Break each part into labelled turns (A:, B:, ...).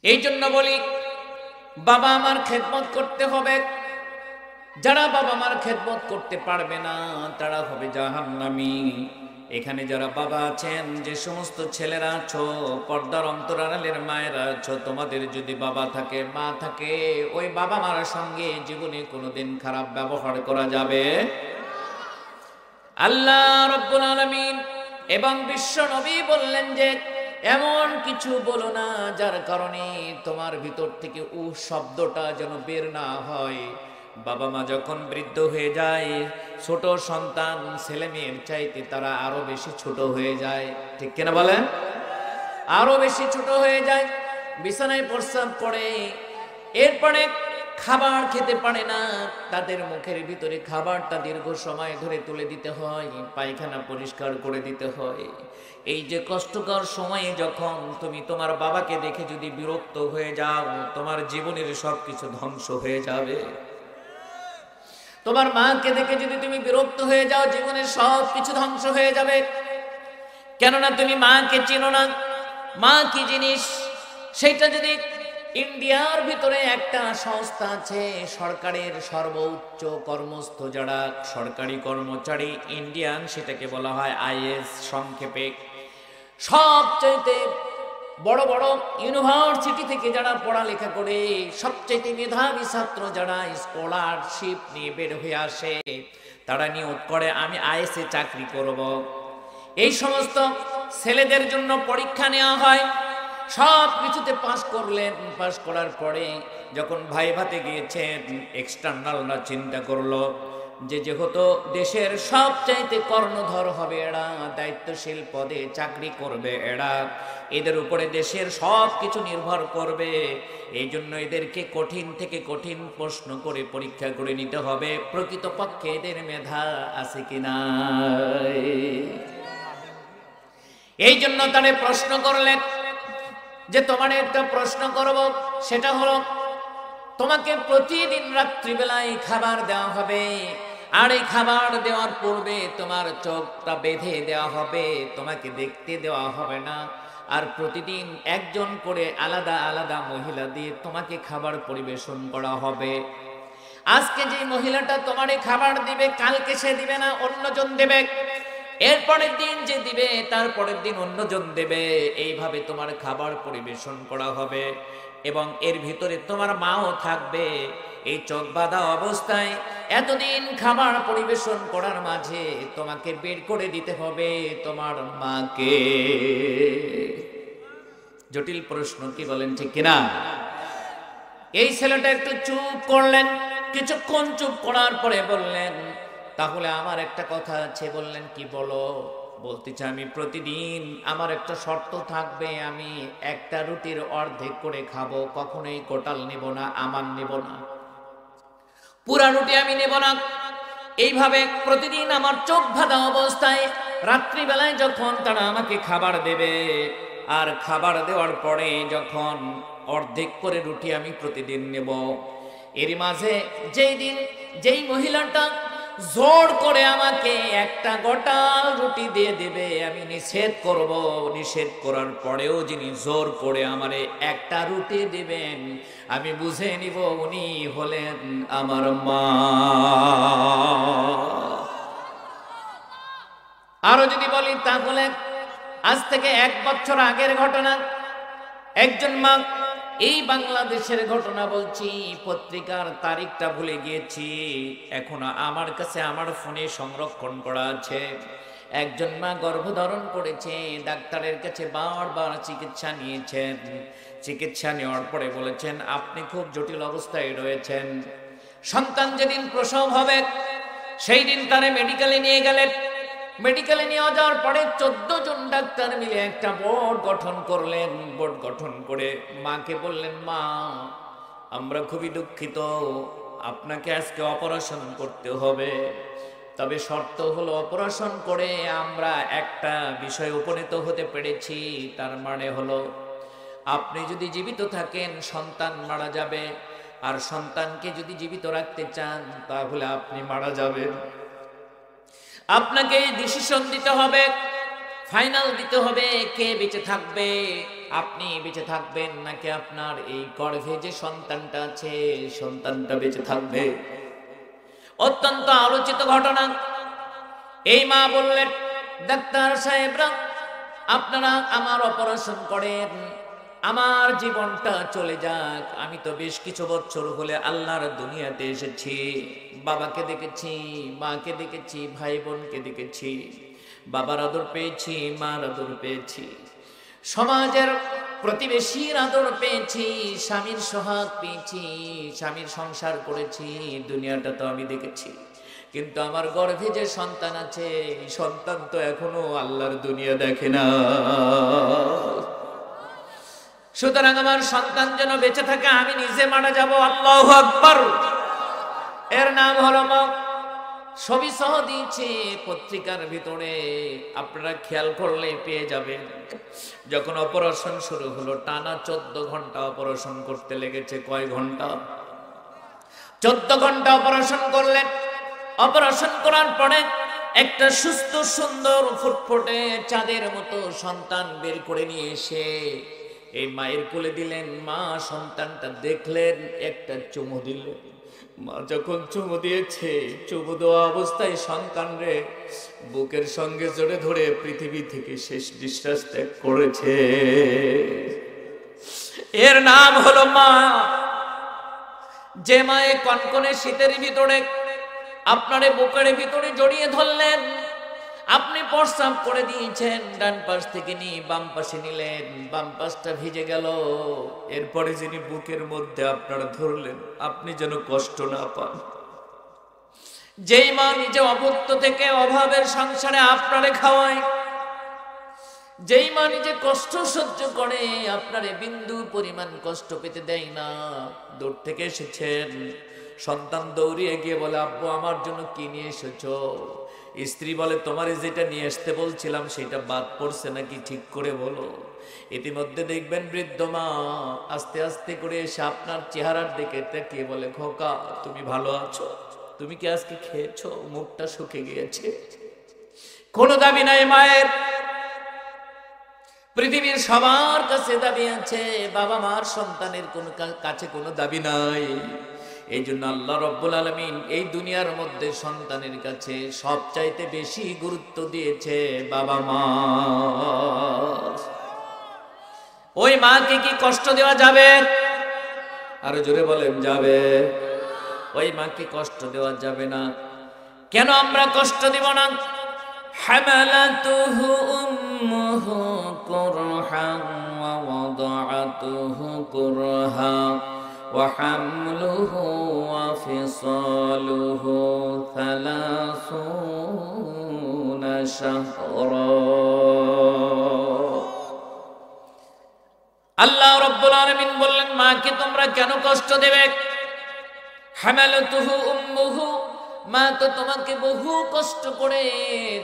A: এই জন্য বলি বাবা আমার খেদমত করতে হবে। যারা বাবা মার খেদমত করতে পারবে না তারা হবে জাহান্নামী। এখানে যারা বাবা আছেন, যে সমস্ত ছেলেরা আছো, পর্দার অন্তরালের মায়েরা আছো, তোমাদের যদি বাবা থাকে মা থাকে, ওই বাবা মার সঙ্গে জীবনে কোনোদিন খারাপ ব্যবহার করা যাবে। আল্লাহ রাব্বুল আলামিন এবং বিশ্ব নবী বললেন যে এমন কিছু বলো না যার কারণে তোমার ভিতর থেকে শব্দটা যেন বের না হয়। বাবা মা যখন বৃদ্ধ হয়ে যায়, ছোট সন্তান ছেলে মেয়ের চাইতে তারা আরো বেশি ছোট হয়ে যায়, ঠিক কিনা বলেন? আরো বেশি ছোট হয়ে যায়, বিছানায় প্রস্রাব করে, এরপরে খাবার খেতে পারে না, তাদের মুখের ভিতরে খাবারটা দীর্ঘ সময় ধরে তুলে দিতে হয়, পায়খানা পরিষ্কার করে দিতে হয়। এই যে কষ্টকর সময়ে যখন তুমি তোমার বাবাকে দেখে যদি বিরক্ত হয়ে যাও, তোমার জীবনের সবকিছু ধ্বংস হয়ে যাবে। তোমার মাকে দেখে যদি তুমি বিরক্ত হয়ে যাও, জীবনের সবকিছু ধ্বংস হয়ে যাবে। কেননা তুমি মাকে চিনো না, মা কি জিনিস সেটা যদি ইন্ডিয়ার ভিতরে একটা সংস্থা আছে, সরকারের সর্বোচ্চ কর্মস্থ যারা সরকারি কর্মচারী ইন্ডিয়ান, সেটাকে বলা হয় আইএস সংক্ষেপে। সবচাইতে বড় বড় ইউনিভার্সিটি থেকে যারা পড়ালেখা করে, সবচাইতে মেধাবী ছাত্র যারা স্কলারশিপ নিয়ে বের হয়ে আসে, তারা নিয়োগ করে আমি আইএসএ চাকরি করব। এই সমস্ত ছেলেদের জন্য পরীক্ষা নেওয়া হয়, সব কিছুতে পাস করলেন। পাস করার পরে যখন ভাইভাতে গিয়েছেন, এক্সটার্নালরা চিন্তা করলো যে যেহেতু দেশের সবচাইতে কর্ণধর হবে এরা, দায়িত্বশীল পদে চাকরি করবে এরা, এদের উপরে দেশের সব কিছু নির্ভর করবে, এই জন্য এদেরকে কঠিন থেকে কঠিন প্রশ্ন করে পরীক্ষা করে নিতে হবে প্রকৃতপক্ষে এদের মেধা আছে কিনা। এই জন্য তারা প্রশ্ন করলেন যে তোমার একটা প্রশ্ন করব, সেটা হলো তোমাকে প্রতিদিন রাত্রিবেলায় খাবার দেওয়া হবে, আর এই খাবার দেওয়ার পূর্বে তোমার চোখটা বেঁধে দেওয়া হবে, তোমাকে দেখতে দেওয়া হবে না, আর প্রতিদিন একজন করে আলাদা আলাদা মহিলা দিয়ে তোমাকে খাবার পরিবেশন করা হবে। আজকে যে মহিলাটা তোমারে খাবার দিবে, কালকে সে দিবে না, অন্যজন দেবে, এরপরের দিন যে দিবে তারপরের দিন অন্যজন দেবে, এইভাবে তোমার খাবার পরিবেশন করা হবে। এবং এর ভিতরে তোমার মাও থাকবে। এই চোখ বাঁধা অবস্থায় এতদিন খাবার পরিবেশন করার মাঝে তোমাকে বের করে দিতে হবে তোমার মাকে। জটিল প্রশ্ন, কি বলেন, ঠিক কিনা? এই ছেলেটা একটু চুপ করলেন, কিছুক্ষণ চুপ করার পরে বললেন তাহলে আমার একটা কথা আছে। বললেন কি? বলো। বলতে চাই আমি প্রতিদিন আমার একটা শর্ত থাকবে, আমি একটা রুটির অর্ধেক করে খাবো, কখনোই কোটাল নেব না, আমার নেব না, পুরা রুটি আমি নেব না। এইভাবে প্রতিদিন আমার চোখ বাঁধা অবস্থায় রাত্রিবেলায় যখন তারা আমাকে খাবার দেবে, আর খাবার দেওয়ার পরে যখন অর্ধেক করে রুটি আমি প্রতিদিন নেব, এর মাঝে যেই দিন যেই মহিলাটা জোর করে আমাকে একটা গোটাল রুটি দিয়ে দেবে, আমি নিষেধ করব। নিষেধ করার পরেও যিনি জোর করে আমারে একটা রুটি দিবেন, আমি বুঝে নিব উনি হলেন আমার মা। আরো যদি বলি তাহলে আজ থেকে 1 বছর আগের ঘটনা। একজন মা, এই বাংলাদেশের ঘটনা বলছি, পত্রিকার তারিখটা ভুলে গিয়েছি, এখনো আমার কাছে আমার ফোনে সংরক্ষণ করা আছে। একজন মা গর্ভধারণ করেছে, ডাক্তারের কাছে বারবার চিকিৎসা নিয়েছেন। চিকিৎসা নেওয়ার পরে বলেছেন আপনি খুব জটিল অবস্থায় রয়েছেন। সন্তান যেদিন প্রসব হবে সেই দিন তারা মেডিকেলে নিয়ে গেলেন। মেডিকেলে নিয়ে যাওয়ার পরে 14 জন ডাক্তার মিলে একটা বোর্ড গঠন করলেন। বোর্ড গঠন করে মাকে বললেন মা, আমরা খুবই দুঃখিত, আপনাকে আজকে অপারেশন করতে হবে, তবে শর্ত হলো অপারেশন করে আমরা একটা বিষয় উপনীত হতে পেরেছি, তার মানে হলো আপনি যদি জীবিত থাকেন সন্তান মারা যাবে, আর সন্তানকে যদি জীবিত রাখতে চান তাহলে আপনি মারা যাবেন। আপনাকে এই ডিসিশন দিতে হবে। ফাইনাল দিতে হবে কে বেঁচে থাকবে, আপনি বেঁচে থাকবেন নাকি আপনার এই গর্ভে যে সন্তানটা আছে সন্তানটা বেঁচে থাকবে। অত্যন্ত আলোচিত ঘটনা। এই মা বললেন, ডাক্তার সাহেবরা আপনারা আমার অপারেশন করেন, আমার জীবনটা চলে যাক। আমি তো বেশ কিছু বছর হলে আল্লাহর দুনিয়াতে এসেছি, বাবাকে দেখেছি, মাকে দেখেছি, ভাই বোনকে দেখেছি, বাবার আদর পেয়েছি, মার আদর পেয়েছি, সমাজের প্রতিবেশীর আদর পেয়েছি, স্বামীর সোহাগ পেয়েছি, স্বামীর সংসার করেছি, দুনিয়াটা তো আমি দেখেছি। কিন্তু আমার গর্ভে যে সন্তান আছে এই সন্তান তো এখনো আল্লাহর দুনিয়া দেখে না। সুতরাং আমার সন্তান যেন বেঁচে থাকে, আমি নিজে মারা যাব। আল্লাহু আকবার। এর নাম হলো মা। ছবি সহ দিয়েছে পত্রিকার ভিতরে, আপনারা খেয়াল করলে পেয়ে যাবেন। যখন অপারেশন শুরু হলো, টানা 14 ঘন্টা অপারেশন করতে লেগেছে। কয় ঘন্টা? 14 ঘন্টা অপারেশন করলেন। অপারেশন করার পরে একটা সুস্থ সুন্দর ফুটফুটে চাঁদের মতো সন্তান বের করে নিয়ে এসে এই মায়ের কোলে দিলেন। মা সন্তানটা দেখলেন, একটা চুমু দিলেন। মা যখন চুমু দিয়েছে, চুমু দেওয়া অবস্থায় সন্তান রে বুকের সঙ্গে জড়ে ধরে পৃথিবী থেকে শেষ নিঃশ্বাস ত্যাগ করেছে। এর নাম হলো মা। যে মায়ে কনকনে শীতের ভিতরে আপনারে বুকের ভিতরে জড়িয়ে ধরলেন, আপনি প্রস্রাব করে দিয়েছেন, ডান পাশ থেকে নিয়ে বাম পাশে নিলেন, বাম পাশটা ভিজে গেল। এরপরে যিনি বুকের মধ্যে আপনারা ধরলেন, আপনি যেন কষ্ট না পান। যেই মা নিজে অভুক্ত থেকে অভাবের সংসারে আপনারে খাওয়ায়, যেই মা নিজে কষ্ট সহ্য করে আপনারে বিন্দু পরিমাণ কষ্ট পেতে দেয় না, দূর থেকে এসেছেন। সন্তান দৌড়িয়ে গিয়ে বলে, আব্বু আমার জন্য কি নিয়ে এসেছো? স্ত্রী বলে, তোমারে যেটা নিয়ে আসতে বলছিলাম সেটা বাদ পড়ছে নাকি ঠিক করে বলো। ইতিমধ্যে দেখবেন বৃদ্ধ মা আস্তে আস্তে করে এসে আপনার চেহারার দিকে তাকিয়ে বলে, খোকা তুমি ভালো আছো? তুমি কি আজকে খেয়েছো? মুখটা শুকিয়ে গিয়েছে। কোনো দাবি নাই মায়ের। পৃথিবীর সবার কাছে দাবি আছে, বাবা মার সন্তানের কোনো কাছে কোনো দাবি নাই। এই জন্য আল্লাহ রব্বুল আলামিন এই দুনিয়ার মধ্যে সন্তানের কাছে সবচাইতে বেশি গুরুত্ব দিয়েছে বাবা মা। ওই মাকে কি কষ্ট দেওয়া যাবে? আরো জোরে বলেন, যাবে। ওই মাকে কষ্ট দেওয়া যাবে না। কেন আমরা কষ্ট দিব না? হামালাতুহু উম্মুহু কুরহান ওয়া ওয়াদাআতুহু কুরহা ওয়া হামলুহু ওয়া ফিসালুহু 30 শাহরা। আল্লাহ রাব্বুল আলামিন বললেন, মাকে তোমরা কেন কষ্ট দেবে? হামালাতুহু উম্মুহু, মা তো তোমাকে বহু কষ্ট করে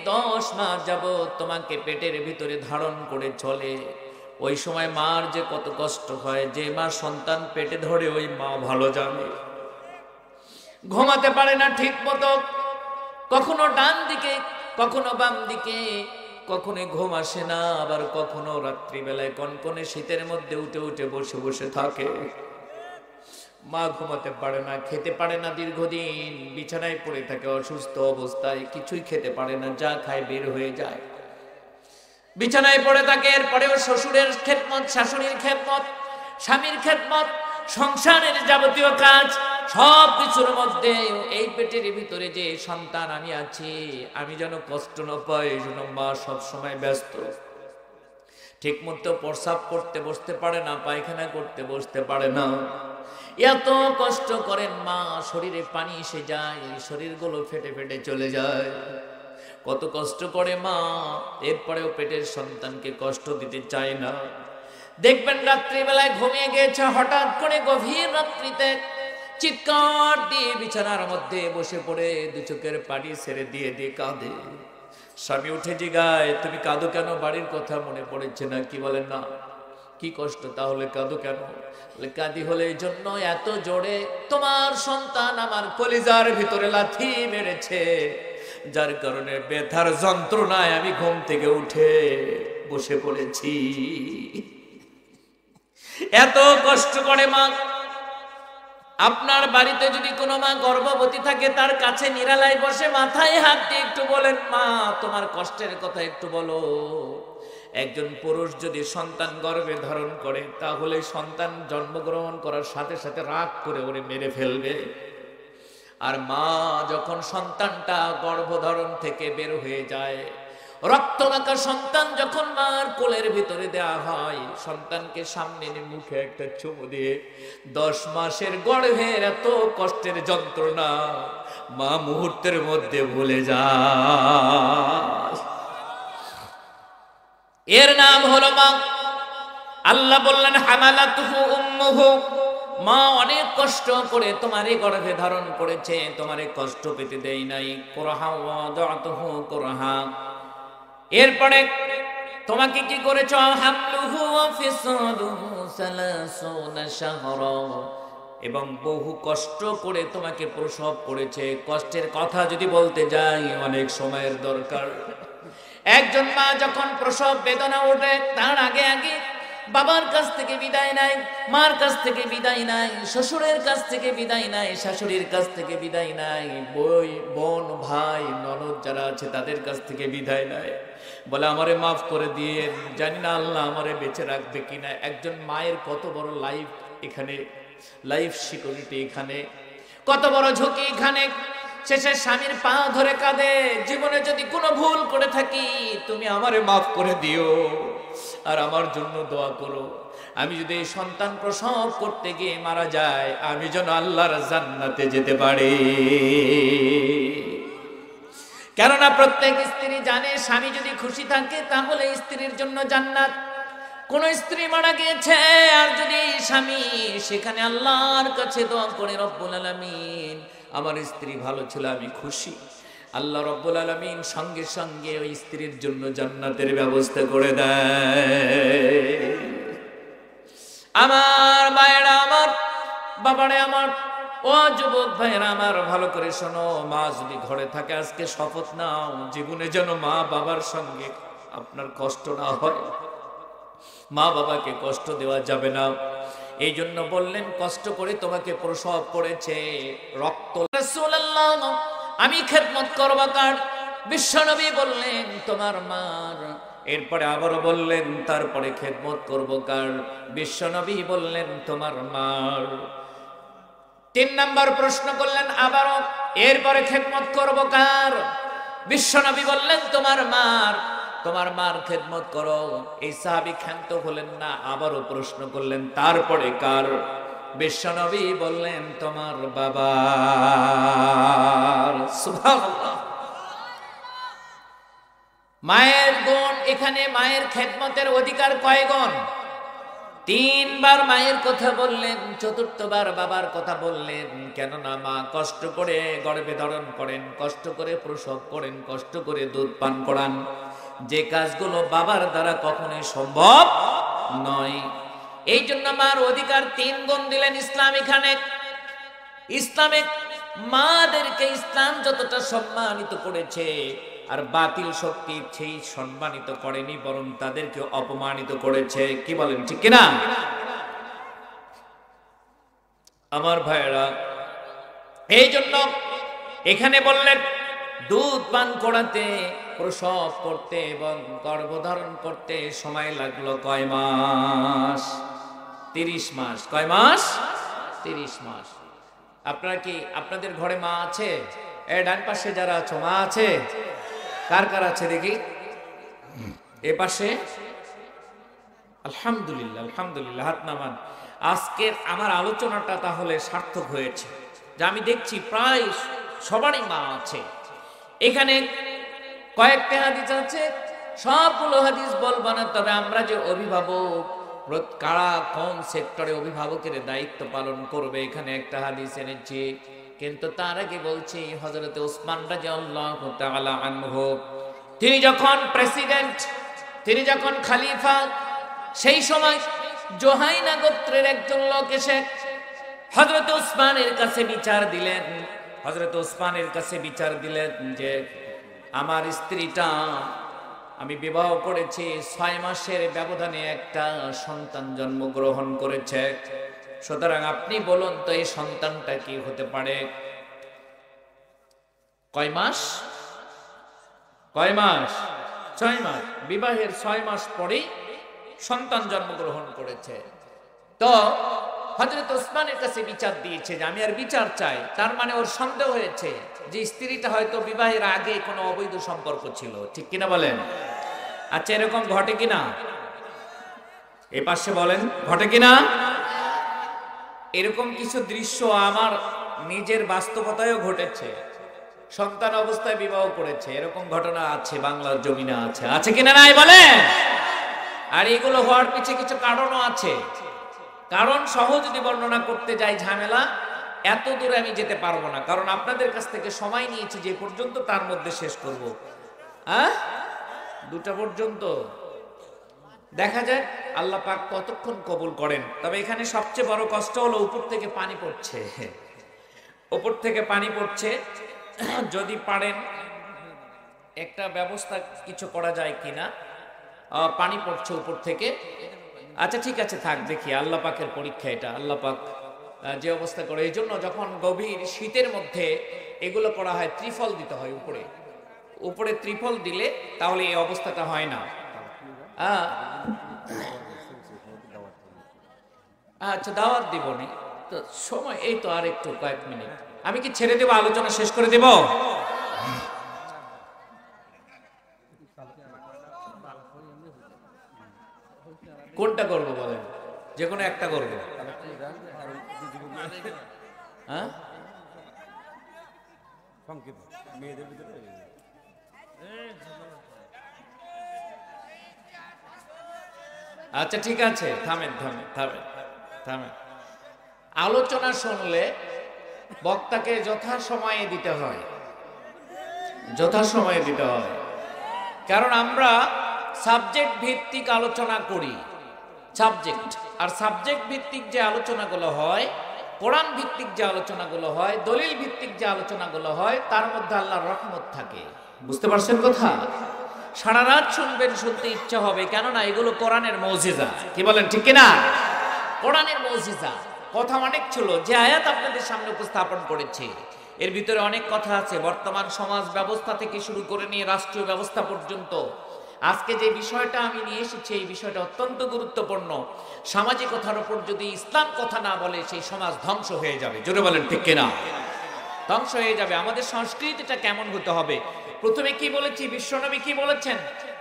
A: 10 মাস যাবত তোমাকে পেটের ভিতরে ধারণ করে চলে। ওই সময় মার যে কত কষ্ট হয়, যে মা সন্তান পেটে ধরে ওই মা ভালো জানে। ঘুমাতে পারে না ঠিক মতো, কখনো ডান দিকে কখনো বাম দিকে, কখনো ঘুম আসে না, আবার কখনো রাত্রিবেলায় কনকনে শীতের মধ্যে উঠে উঠে বসে বসে থাকে। মা ঘুমাতে পারে না, খেতে পারে না, দীর্ঘদিন বিছানায় পড়ে থাকে অসুস্থ অবস্থায়, কিছুই খেতে পারে না, যা খায় বের হয়ে যায়, বিছানায় পড়ে থাকে। এরপরেও শ্বশুরের খেদমত, শাশুড়ির খেদমত, স্বামীর খেদমত, সংসারের যাবতীয় কাজ সব কিছুর মধ্যে এই পেটের ভিতরে যে সন্তান আমি আছি, আমি যেন কষ্ট না পাই, এই জন্য মা সবসময় ব্যস্ত। ঠিক মতো প্রস্রাব করতে বসতে পারে না, পায়খানা করতে বসতে পারে না, এত কষ্ট করেন মা। শরীরে পানি এসে যায়, শরীরগুলো ফেটে ফেটে চলে যায়, কত কষ্ট করে মা। এরপরেও পেটের সন্তানকে কষ্ট দিতে চায় না। দেখবেন রাত্রিবেলায় ঘুমিয়ে গিয়েছে, হঠাৎ করে গভীর রাত্রিতে চিৎকার দিয়ে বিছানার মধ্যে বসে পড়ে দু চোখের পানি ছেড়ে দিয়ে দিয়ে কাঁদে। স্বামী উঠে জিগায়, তুমি কাঁদো কেন? বাড়ির কথা মনে পড়েছে না কি? বলেন না। কি কষ্ট তাহলে কাঁদো কেন? বলে কাঁদি হলে এই জন্য এত জোরে, তোমার সন্তান আমার কলিজার ভিতরে লাথি মেরেছে, যার কারণে ব্যথার যন্ত্রণায় আমি ঘুম থেকে উঠে বসে পড়েছি। এত কষ্ট করে মা। আপনার বাড়িতে যদি কোনো মা গর্ভবতী থাকে, তার কাছে নিরালায় বসে মাথায় হাত দিয়ে একটু বলেন, মা তোমার কষ্টের কথা একটু বলো। একজন পুরুষ যদি সন্তান গর্ভে ধারণ করে, তাহলে সন্তান জন্মগ্রহণ করার সাথে সাথে রাগ করে ওরে মেরে ফেলবে। আর মা যখন সন্তানটা গর্ভধারণ থেকে বের হয়ে যায়, রক্তমাখা সন্তান যখন মার কোলের ভিতরে দেয়া হয়, সন্তানকে সামনে এনে মুখে একটা চুমু দিয়ে 10 মাসের গর্ভের এত কষ্টের যন্ত্রণা মা মুহূর্তের মধ্যে ভুলে যায়। এর নাম হলো মা। আল্লাহ বললেন হামালাতুহু উম্মুহু, মা অনেক কষ্ট করে তোমারে গর্ভে ধারণ করেছে, তোমারে কষ্ট পেতে দেই নাই। কুরহা ওয়াদাতুহু কুরহা, এরপরে তোমাকে কি করেছো? হামলুহু ওয়া ফিসালুহু 30 শাহরা, এবং বহু কষ্ট করে তোমাকে প্রসব করেছে। কষ্টের কথা যদি বলতে যাই, অনেক সময়ের দরকার। একজন মা যখন প্রসব বেদনা ওঠে, তার আগে আগে বাবার কাছ থেকে বিদায় নাই, মার কাছ থেকে বিদায় নাই, শ্বশুরের কাছ থেকে বিদায় নাই, শাশুড়ির কাছ থেকে বিদায় নাই, বোন ভাই ননদ যারা আছে তাদের কাছ থেকে বিদায় নাই। বলে আমারে মাফ করে দিয়ে, জানি না আল্লাহ আমারে বেঁচে রাখবে কিনা। একজন মায়ের কত বড় লাইফ এখানে, লাইফ সিকিউরিটি এখানে, কত বড় ঝুঁকি এখানে। শেষে স্বামীর পা ধরে কাঁদে, জীবনে যদি কোনো ভুল করে থাকি তুমি আমারে মাফ করে দিও, আর আমার জন্য দোয়া করো। আমি যদি এই সন্তান প্রসব করতে গিয়ে মারা যায়, আমি যেন আল্লাহর জান্নাতে যেতে পারি। কেননা প্রত্যেক স্ত্রী জানে, স্বামী যদি খুশি থাকে তাহলে স্ত্রীর জন্য জান্নাত। কোন স্ত্রী মারা গিয়েছে আর যদি স্বামী সেখানে আল্লাহর কাছে দোয়া করে, রব্বুল আলামিন আমার স্ত্রী ভালো ছিল, আমি খুশি, আল্লাহ রব্বুল আলামিন সঙ্গে সঙ্গে ওই স্ত্রীর জন্য জান্নাতের ব্যবস্থা করে দেয়। আমার মায়েরা, আমার বাবারে, আমার ও যুবক ভাইয়েরা আমার, ভালো করে শোনো। মা যদি ঘরে থাকে, আজকে শপথ নাও, জীবনে যেন মা বাবার সঙ্গে আপনার কষ্ট না হয়। মা বাবাকে কষ্ট দেওয়া যাবে না। এই জন্য বললেন কষ্ট করে তোমাকে প্রসব করেছে, রক্ত। রাসূলুল্লাহ, আমি খেদমত করব কার? বিশ্বনবী বললেন তোমার মার। এরপরে আবারও বললেন তারপরে খেদমত করব কার? বিশ্বনবী বললেন তোমার মার। 3 নাম্বার প্রশ্ন করলেন আবারও, এরপরে খেদমত করব কার? বিশ্বনবী বললেন তোমার মার। তোমার মার খেদমত করো। এই সাহাবী ক্ষান্ত হলেন না, আবারও প্রশ্ন করলেন তারপরে কার? বিশ্বনবী বললেন তোমার বাবার। সুবহানাল্লাহ। মায়ের গুণ এখানে, মায়ের খেদমতের অধিকার কয় গুণ? 3 বার মায়ের কথা বললেন, 4বার বাবার কথা বললেন। কেননা মা কষ্ট করে গর্ভে ধারণ করেন, কষ্ট করে প্রসব করেন, কষ্ট করে দুধ পান করান, যে কাজগুলো বাবার দ্বারা কখনোই সম্ভব নয়। এই জন্য মার অধিকার 3 গুণ দিলেন ইসলাম এখানে। ইসলামে মাদেরকে ইসলাম যতটা সম্মানিত করেছে, আর বাতিল শক্তি সেই সম্মানিত করেনি, বরং তাদেরকে অপমানিত করেছে। কি বলেন, ঠিক কিনা? আমার ভাইয়েরা, এই জন্য এখানে বললেন দুধ পান করাতে, প্রসব করতে এবং গর্ভধারণ করতে সময় লাগলো কয় মাস? 30 মাস। কয় মাস? 30 মাস। আপনারা কি, আপনাদের ঘরে মা আছে? ডান পাশে যারা আছো, মা আছে? কার কার আছে দেখি? এ পাশে আলহামদুলিল্লাহ, আলহামদুলিল্লাহ, হাত নামান। আজকের আমার আলোচনাটা তাহলে সার্থক হয়েছে, যে আমি দেখছি প্রায় সবারই মা আছে। এখানে কয়েকটা হাদিস আছে, সবগুলো হাদিস বলবো না, তবে আমরা যে অভিভাবক, কারা কোন সেক্টরে অভিভাবকের দায়িত্ব পালন করবে, এখানে একটা হাদিস এনেছি। কিন্তু তার আগে বলছি, হযরত ওসমান রাদিয়াল্লাহু তাআলা আনহু, তিনি যখন প্রেসিডেন্ট, তিনি যখন খলিফা, সেই সময় জোহাইনা গোত্রের একজন লোক এসে হযরত ওসমানের কাছে বিচার দিলেন। হযরত ওসমানের কাছে বিচার দিলেন যে আমার স্ত্রীটা আমি বিবাহ করেছি 6 মাসের ব্যবধানে একটা সন্তান জন্মগ্রহণ করেছে, সুতরাং আপনি বলুন তো এই সন্তানটা কি হতে পারে? কয় মাস? 6 মাস। বিবাহের 6 মাস পরেই সন্তান জন্মগ্রহণ করেছে। তো হযরত ওসমানের কাছে বিচার দিয়েছে যে আমি আর বিচার চাই। তার মানে ওর সন্দেহ হয়েছে যে স্ত্রীটা হয়তো বিবাহের আগে কোনো অবৈধ সম্পর্ক ছিল, ঠিক কিনা বলেন? আচ্ছা, এরকম ঘটে কিনা? এই পাশে বলেন, ঘটে কিনা? এরকম কিছু দৃশ্য আমার নিজের বাস্তবতায়ও ঘটেছে। সন্তান অবস্থায় বিবাহ করেছে, এরকম ঘটনা আছে, বাংলার জমিনে আছে। আছে কিনা নাই বলেন? আর এগুলো হওয়ার পিছনে কিছু কারণও আছে। কারণ সহ যদি বর্ণনা করতে যাই ঝামেলা, এত দূরে আমি যেতে পারবো না, কারণ আপনাদের কাছ থেকে সময় নিয়েছি যে পর্যন্ত, তার মধ্যে শেষ করব। 2টা পর্যন্ত দেখা যায় আল্লাহ পাক কতক্ষণ কবুল করেন। তবে এখানে সবচেয়ে বড় কষ্ট হলো উপর থেকে পানি পড়ছে, উপর থেকে পানি পড়ছে। যদি পারেন একটা ব্যবস্থা কিছু করা যায় কিনা, পানি পড়ছে উপর থেকে। আচ্ছা ঠিক আছে, থাক, দেখি, আল্লাহ পাকের পরীক্ষা এটা। আল্লাহ পাক যে অবস্থা করে, এই জন্য যখন গভীর শীতের মধ্যে এগুলো করা হয়, ত্রিফল দিতে হয় উপরে। উপরে ত্রিফল দিলে তাহলে এই অবস্থাটা হয় না। আচ্ছা, দাওয়াত দিব নি তো, সময় এই তো, আর একটু কয়েক মিনিট। আমি কি ছেড়ে দেব, আলোচনা শেষ করে দেব? কোনটা করবো বলেন? যে কোনো একটা করবো। আচ্ছা ঠিক আছে, থামেন থামেন থামেন থামেন। আলোচনা শুনলে বক্তাকে যথাসময়ে দিতে হয়, যথাসময়ে দিতে হয়। কারণ আমরা সাবজেক্ট ভিত্তিক আলোচনা করি, সাবজেক্ট। আর সাবজেক্ট ভিত্তিক যে আলোচনাগুলো হয়, কোরআন ভিত্তিক যে আলোচনাগুলো হয়, দলিল ভিত্তিক যে আলোচনাগুলো হয়, তার মধ্যে আল্লাহর রহমত থাকে। বুঝতে পারছেন কথা? সারা রাত শুনবেন, শুনতে ইচ্ছা হবে, কেননা এগুলো কোরআনের মুজিজা। কি বলেন, ঠিক কিনা? কোরআনের মুজিজা। কথা অনেক ছিল, যে আয়াত আপনাদের সামনে উপস্থাপন করেছি এর ভিতরে অনেক কথা আছে, বর্তমান সমাজ ব্যবস্থা থেকে শুরু করে নিয়ে রাষ্ট্রীয় ব্যবস্থা পর্যন্ত। আজকে যে বিষয়টা আমি নিয়ে এসেছি, এই বিষয়টা অত্যন্ত গুরুত্বপূর্ণ। সামাজিকতার উপর যদি ইসলাম কথা না বলে, সেই সমাজ ধ্বংস হয়ে যাবে। জোরে বলেন, ঠিক কিনা? ধ্বংস হয়ে যাবে। আমাদের সংস্কৃতিটা কেমন হতে হবে? প্রথমে কি বলেছি, বিশ্বনবী কি বলেছেন?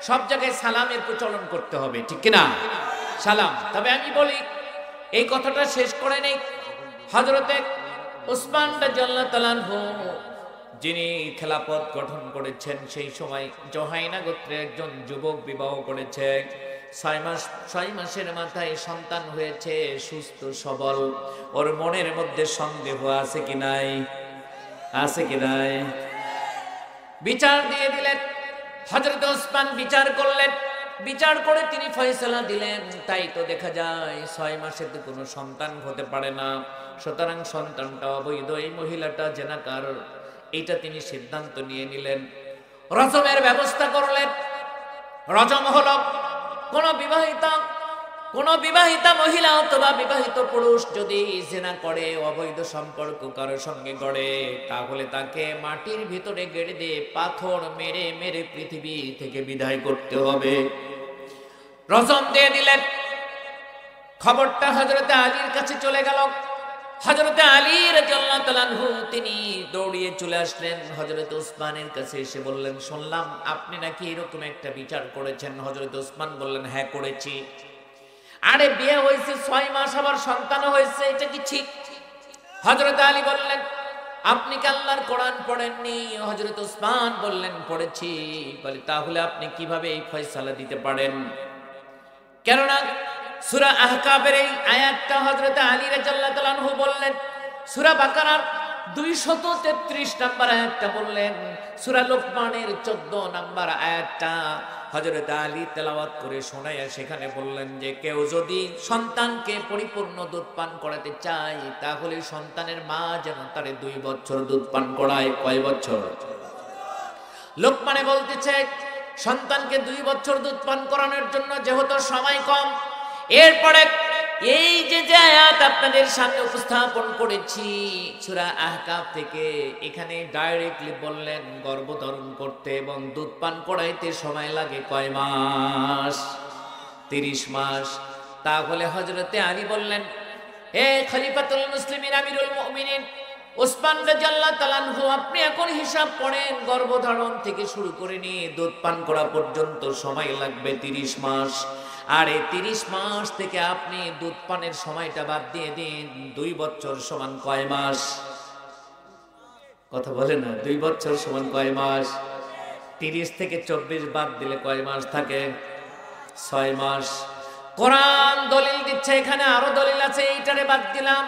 A: সব জায়গায় সালামের প্রচলন করতে হবে, ঠিক কিনা? সালাম। তবে আমি বলি, এই কথাটা শেষ করে নেই। হযরতে উসমান রাদিয়াল্লাহু তাআলা আনহু, যিনি খেলাফত গঠন করেছেন, সেই সময় জোহাইনা গোত্রের একজন যুবক বিবাহ করেছে। 6 মাসের মাথায় সন্তান হয়েছে, সুস্থ সবল। ওর মনের মধ্যে সন্দেহ আছে কি নাই? আছে কি নাই? বিচার দিয়ে দিলেন। হযরত ওসমান বিচার করলেন, বিচার করে তিনি ফয়সালা দিলেন, তাই তো দেখা যায় 6 মাসে তো কোনো সন্তান হতে পারে না, সুতরাং সন্তানটা অবৈধ, এই মহিলাটা জেনাকার, এইটা তিনি সিদ্ধান্ত নিয়ে নিলেন। রজমের ব্যবস্থা করলেন। রজম হলো কোন বিবাহিতা মহিলা অথবা বিবাহিত পুরুষ যদি জিনা করে, অবৈধ সম্পর্ক কারোর সঙ্গে গড়ে, তাহলে তাকে মাটির ভিতরে গেড়ে দিয়ে পাথর মেরে মেরে পৃথিবী থেকে বিদায় করতে হবে। রজম দিয়ে দিলেন। খবরটা হযরতে আলীর কাছে চলে গেল। হযরতে আলী রাদিয়াল্লাহু তাআলা আনহু তিনি দৌড়িয়ে চলে আসলেন হযরত ওসমানের কাছে, এসে বললেন, শুনলাম আপনি নাকি এরকম একটা বিচার করেছেন। হযরত ওসমান বললেন, হ্যাঁ করেছি। আরে বিয়ে হয়েছে 6 মাস, আবার সন্তানও হয়েছে, এটা কি ঠিক? হযরত আলী বললেন, আপনি কি আল্লাহর কোরআন পড়েননি? হযরত ওসমান বললেন, পড়েছি। বলে, তাহলে আপনি কিভাবে এই ফয়সালা দিতে পারেন? কেননা সূরা আহকাবের এই আয়াতটা হযরত আলী রাদিয়াল্লাহু তাআলা আনহু বললেন, সূরা বাকারার 233 নম্বর আয়াতটা বললেন, সূরা লোকমানের 14 নম্বর আয়াতটা হযরত আলী তেলাওয়াত করে শোনায়া সেখানে বললেন যে, কেউ যদি সন্তানকে পরিপূর্ণ দুধ পান করাতে চায়, তাহলে সন্তানের মা যেন তারে 2 বছর দুধ পান করায়। কয় বছর? লোকমানে বলতেছে সন্তানকে 2 বছর দুধ পান করানোর জন্য যেহেতু সময় কম, এরপরে এই যে আয়াত আপনাদের সামনে উপস্থাপন করেছি সূরা আহকাফ থেকে, এখানে ডাইরেক্টলি বললেন গর্ভধারণ করতে এবং দুধ পান করাইতে সময় লাগে কয় মাস? 30 মাস। তাহলে হযরতে আলী বললেন, হে খলিফাতুল মুসলিমিন আমিরুল মুমিনিন ওসমান রাদিয়াল্লাহু তাআলা আনহু, আপনি এখন হিসাব করেন গর্ভধারণ থেকে শুরু করে নিয়ে দুধ পান করা পর্যন্ত সময় লাগবে 30 মাস। আর এই 30 মাস থেকে আপনি দুধ পানের সময়টা বাদ দিয়ে দিন, 2 বছর সমান কয় মাস? কথা বলে না, 2 বছর সমান কয় মাস? 30 থেকে 24 বাদ দিলে কয় মাস থাকে? 6 মাস। কোরআন দলিল দিচ্ছে, এখানে আরো দলিল আছে, এইটারে বাদ দিলাম।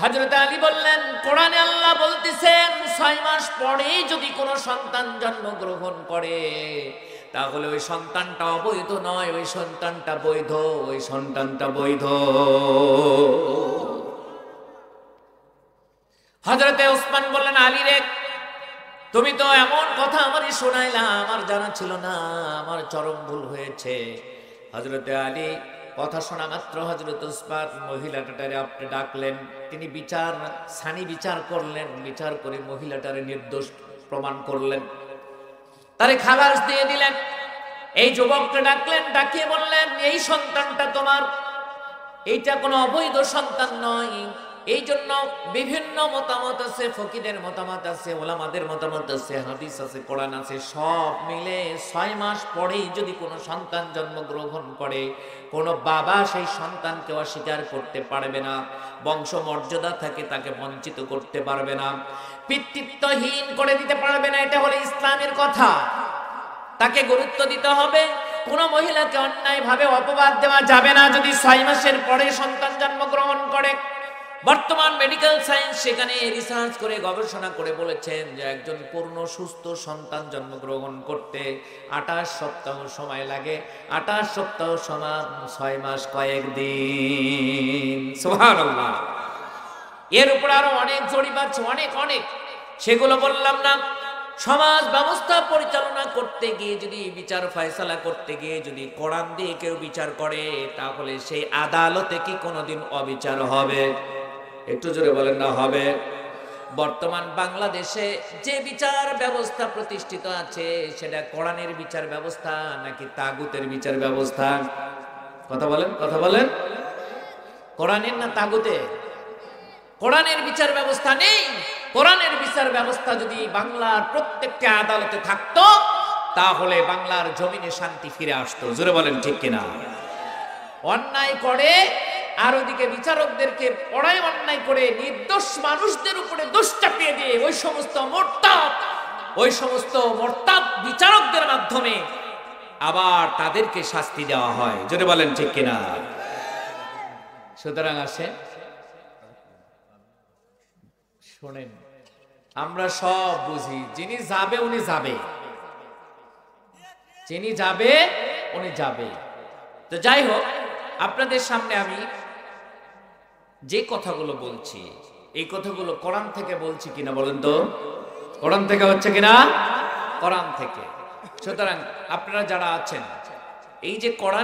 A: হযরত আলী বললেন কোরআনে আল্লাহ বলতেছেন 6 মাস পরে যদি কোনো সন্তান জন্মগ্রহণ করে তাহলে ওই সন্তানটা অবৈধ নয়, ওই সন্তানটা বৈধ, ওই সন্তানটা বৈধ। হযরতে ওসমান বললেন আলী রে, তুমি তো এমন কথা আমারই শোনাইলা, আমার জানা ছিল না, আমার চরম ভুল হয়েছে। হযরতে আলী কথা শোনা মাত্র হযরত ওসমান মহিলাটারে আপনি ডাকলেন, তিনি সানি বিচার করলেন, বিচার করে মহিলাটারে নির্দোষ প্রমাণ করলেন, তারে খালাস দিয়ে দিলেন। এই যুবককে ডাকলেন, ডাকিয়ে বললেন এই সন্তানটা তোমার, এইটা কোনো অবৈধ সন্তান নয়। এই জন্য বিভিন্ন মতামত আছে, ফকিদের মতামত আছে, ওলামাদের মতামত আছে, হাদিস আছে, কোরআন আছে, সব মিলে 6 মাস পরেই যদি কোনো সন্তান জন্মগ্রহণ করে, কোনো বাবা সেই সন্তানকে অস্বীকার করতে পারবে না, বংশমর্যাদা থেকে তাকে বঞ্চিত করতে পারবে না, পিতৃত্বহীন করে দিতে পারবে না। এটা হলো ইসলামের কথা। তাকে গুরুত্ব দিতে হবে। কোনো মহিলাকে অন্যায়ভাবে অপবাদ দেওয়া যাবে না যদি 6 মাসের পরে সন্তান জন্মগ্রহণ করে। বর্তমান মেডিকেল সায়েন্স সেখানে রিসার্চ করে গবেষণা করে বলেছেন যে একজন পূর্ণ সুস্থ সন্তান জন্মগ্রহণ করতে 28 সপ্তাহ সময় লাগে। 28 সপ্তাহ সমান 6 মাস কয়েকদিন। সুবহানাল্লাহ। এর উপর আরো অনেক জরিপ আছে, অনেক, সেগুলো বললাম না। সমাজ ব্যবস্থা পরিচালনা করতে গিয়ে যদি বিচার ফয়সালা করতে গিয়ে যদি কোরআন দিয়ে কেউ বিচার করে তাহলে সেই আদালতে কি কোনোদিন অবিচার হবে? একটু জোরে বলেন না হবে? বর্তমান বাংলাদেশে যে বিচার ব্যবস্থা প্রতিষ্ঠিত আছে সেটা কোরআনের বিচার ব্যবস্থা নাকি তাগুতের বিচার ব্যবস্থা? কথা বলেন। কোরআনের না তাগুতের? কোরআনের বিচার ব্যবস্থা নেই। কোরআনের বিচার ব্যবস্থা যদি বাংলার প্রত্যেকটা আদালতে থাকতো তাহলে বাংলার জমিনে শান্তি ফিরে আসতো। জোরে বলেন ঠিক কিনা? অন্যায় করে আর ওদিকে বিচারকদেরকে পড়ায় অন্যায় করে নির্দোষ মানুষদের উপরে দোষ চাপিয়ে দিয়ে ওই সমস্ত মোরতাদ বিচারকদের মাধ্যমে আবার তাদেরকে শাস্তি দেওয়া হয়। জোরে বলেন ঠিক কিনা? সুতরাং আসে শোনেন, আমরা সব বুঝি, যিনি যাবে উনি যাবে, যিনি যাবে উনি যাবে। তো যাই হোক, আপনাদের সামনে আমি যে কথাগুলো বলছি এই কথাগুলো কোরআন থেকে বলছি কিনা বলেন তো? কোরআন থেকে হচ্ছে কিনা? কোরআন থেকে। সুতরাং আপনারা যারা আছেন এই যে কোরআন